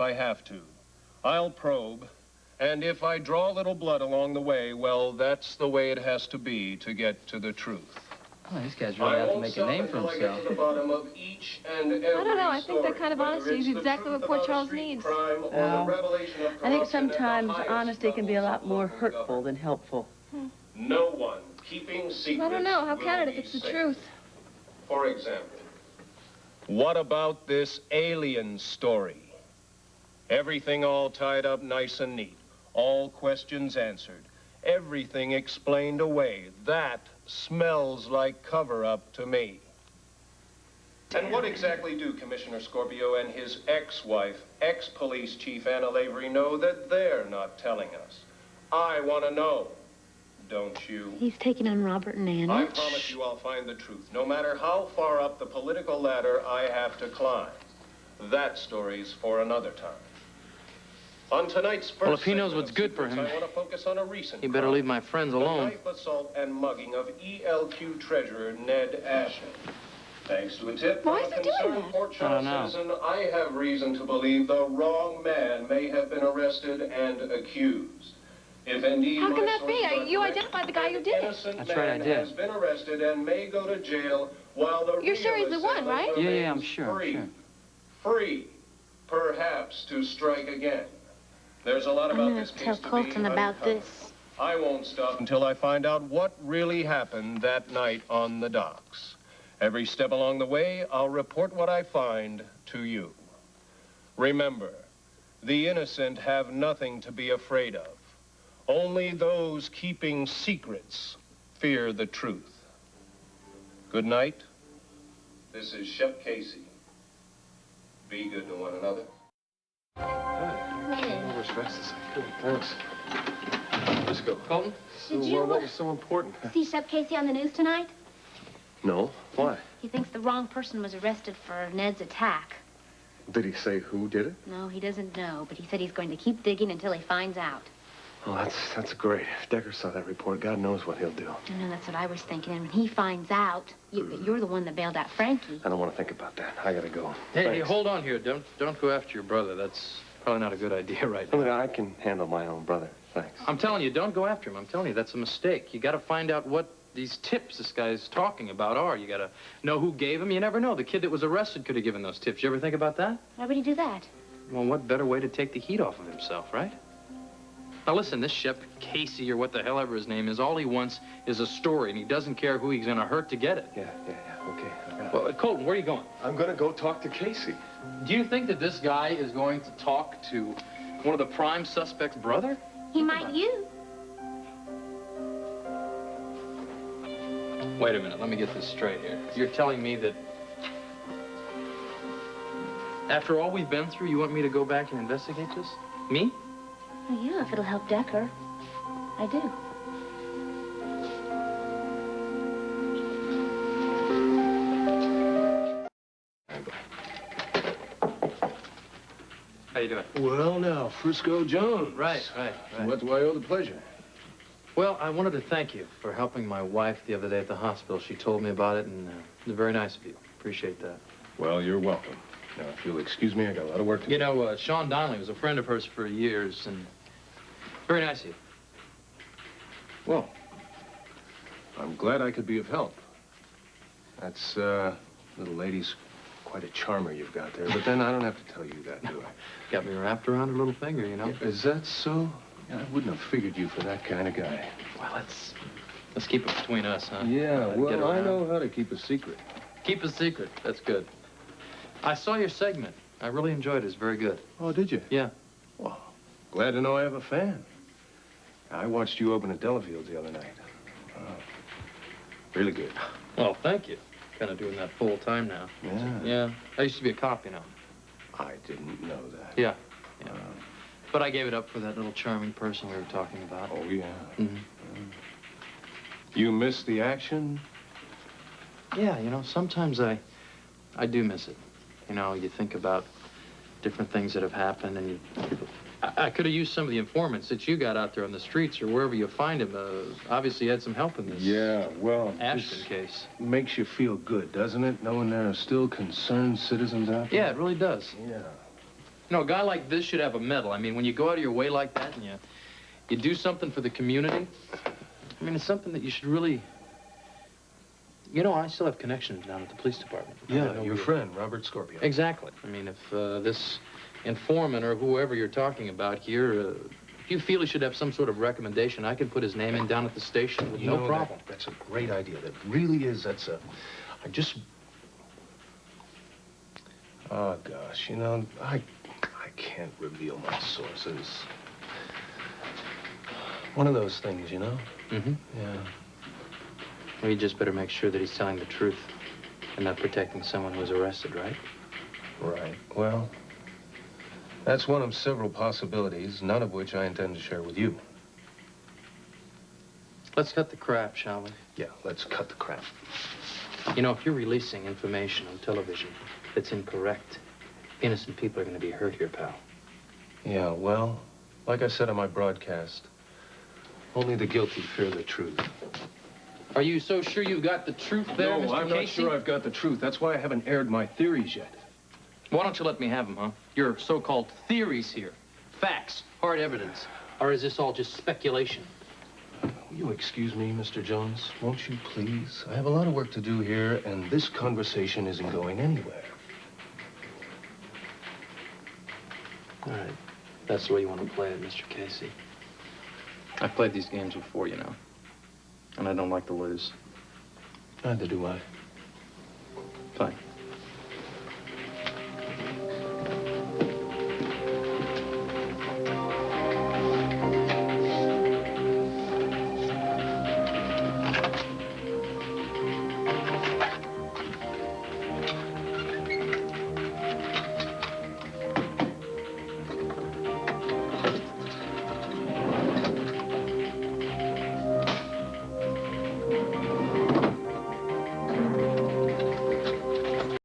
I have to. I'll probe, and if I draw a little blood along the way, well, that's the way it has to be to get to the truth. Oh, these guys really have to make a name for himself. I don't know. I think that kind of honesty is exactly what poor Charles needs. Well, I think sometimes honesty can be a lot more hurtful than helpful. No one keeping secrets. I don't know. How can it if it's the truth? For example, what about this alien story? Everything all tied up nice and neat. All questions answered. Everything explained away. That smells like cover-up to me. And what exactly do Commissioner Scorpio and his ex-wife, ex-police chief Anna Lavery, know that they're not telling us? I want to know. Don't you? He's taking on Robert and Anna. I promise you I'll find the truth, no matter how far up the political ladder I have to climb. That story's for another time. On tonight's first Well, if he knows what's good for him, I want to focus on a recent he better crime. leave my friends alone. The knife assault and mugging of ELQ treasurer Ned Ashton. Thanks to a tip Why from is a he doing concerned that? Port Charles citizen, I have reason to believe the wrong man may have been arrested and accused. If indeed How can my that be? sources are You correct, identified the guy who an did it. innocent That's right, I man did. has been arrested and may go to jail while the You're sure real he's the one, assailant right? Yeah, I'm remains sure, free. sure. Free, perhaps to strike again. There's a lot I'm about gonna this have to case tell to be Colton about uncovered. this. I won't stop until I find out what really happened that night on the docks. Every step along the way, I'll report what I find to you. Remember, the innocent have nothing to be afraid of. Only those keeping secrets fear the truth. Good night. This is Shep Casey. Be good to one another. Over as fast as I could. Thanks. Let's go. Colton? Did you, What was so important? See Shep Casey on the news tonight? No. Why? He thinks the wrong person was arrested for Ned's attack. Did he say who did it? No, he doesn't know, but he said he's going to keep digging until he finds out. Oh, that's great. If Decker saw that report, God knows what he'll do. I know, that's what I was thinking. And when he finds out, you're the one that bailed out Frankie. I don't want to think about that. I gotta go. Hey, Thanks. hold on here. Don't go after your brother. That's probably not a good idea right now. Look, I can handle my own brother. Thanks. I'm telling you, don't go after him. I'm telling you, that's a mistake. You got to find out what these tips this guy's talking about are. You got to know who gave them. You never know. The kid that was arrested could have given those tips. You ever think about that? Why would he do that? Well, what better way to take the heat off of himself, right? Now, listen, this Shep Casey, or what the hell ever his name is, all he wants is a story, and he doesn't care who he's going to hurt to get it. Yeah. Okay, I got it. Well, Colton, where are you going? I'm gonna go talk to Casey. Do you think that this guy is going to talk to one of the prime suspect's brother? He might you. Wait a minute, let me get this straight here. You're telling me that after all we've been through, you want me to go back and investigate this? Me? Oh, yeah, if it'll help Decker. I do. How you doing? Well, now, Frisco Jones. Right. What do I owe the pleasure? Well, I wanted to thank you for helping my wife the other day at the hospital. She told me about it, and it was very nice of you. Appreciate that. Well, you're welcome. Now, if you'll excuse me, I got a lot of work to do. You know, Sean Donnelly was a friend of hers for years, and very nice of you. Well, I'm glad I could be of help. That's, little lady's quite a charmer you've got there. But then I don't have to tell you that, do I? Got me wrapped around her little finger, you know. Is that so? Yeah, I wouldn't have figured you for that kind of guy. Well, let's keep it between us, huh? Yeah, Get well, I around. know how to keep a secret. Keep a secret. That's good. I saw your segment. I really enjoyed it. It's very good. Oh, did you? Yeah. Well, glad to know I have a fan. I watched you open at Delafield's the other night. Really good. Well, thank you. Kind of doing that full time now. Yeah. I used to be a cop, you know. I didn't know that. Yeah. But I gave it up for that little charming person we were talking about. Oh, yeah. Mm-hmm. You miss the action? Yeah, you know, sometimes I do miss it. You know, you think about different things that have happened, and I could have used some of the informants that you got out there on the streets or wherever you find them. Obviously, you had some help in this. Yeah, well, Ashton this case. makes you feel good, doesn't it? Knowing there are still concerned citizens out there? Yeah, it really does. Yeah. You know, a guy like this should have a medal. I mean, when you go out of your way like that and you do something for the community, I mean, it's something that you should really... You know, I still have connections down at the police department. Yeah, your friend, Robert Scorpio. Exactly. I mean, if this informant or whoever you're talking about here, if you feel he should have some sort of recommendation, I can put his name in down at the station with no problem. That's a great idea. That really is. I just... Oh, gosh, you know, I can't reveal my sources. One of those things, you know? Mm-hmm. Yeah. Well, you just better make sure that he's telling the truth and not protecting someone who was arrested, right? Right. Well, that's one of several possibilities, none of which I intend to share with you. Let's cut the crap, shall we? Yeah, let's cut the crap. You know, if you're releasing information on television that's incorrect, innocent people are going to be hurt here, pal. Yeah, well, like I said on my broadcast, only the guilty fear the truth. Are you so sure you've got the truth there, Mr. No, I'm Casey? not sure I've got the truth. That's why I haven't aired my theories yet. Why don't you let me have them, huh? Your so-called theories here. Facts, hard evidence. Or is this all just speculation? Will you excuse me, Mr. Jones? Won't you, please? I have a lot of work to do here, and this conversation isn't going anywhere. All right. That's the way you want to play it, Mr. Casey. I've played these games before, you know. And I don't like to lose. Neither do I. Fine.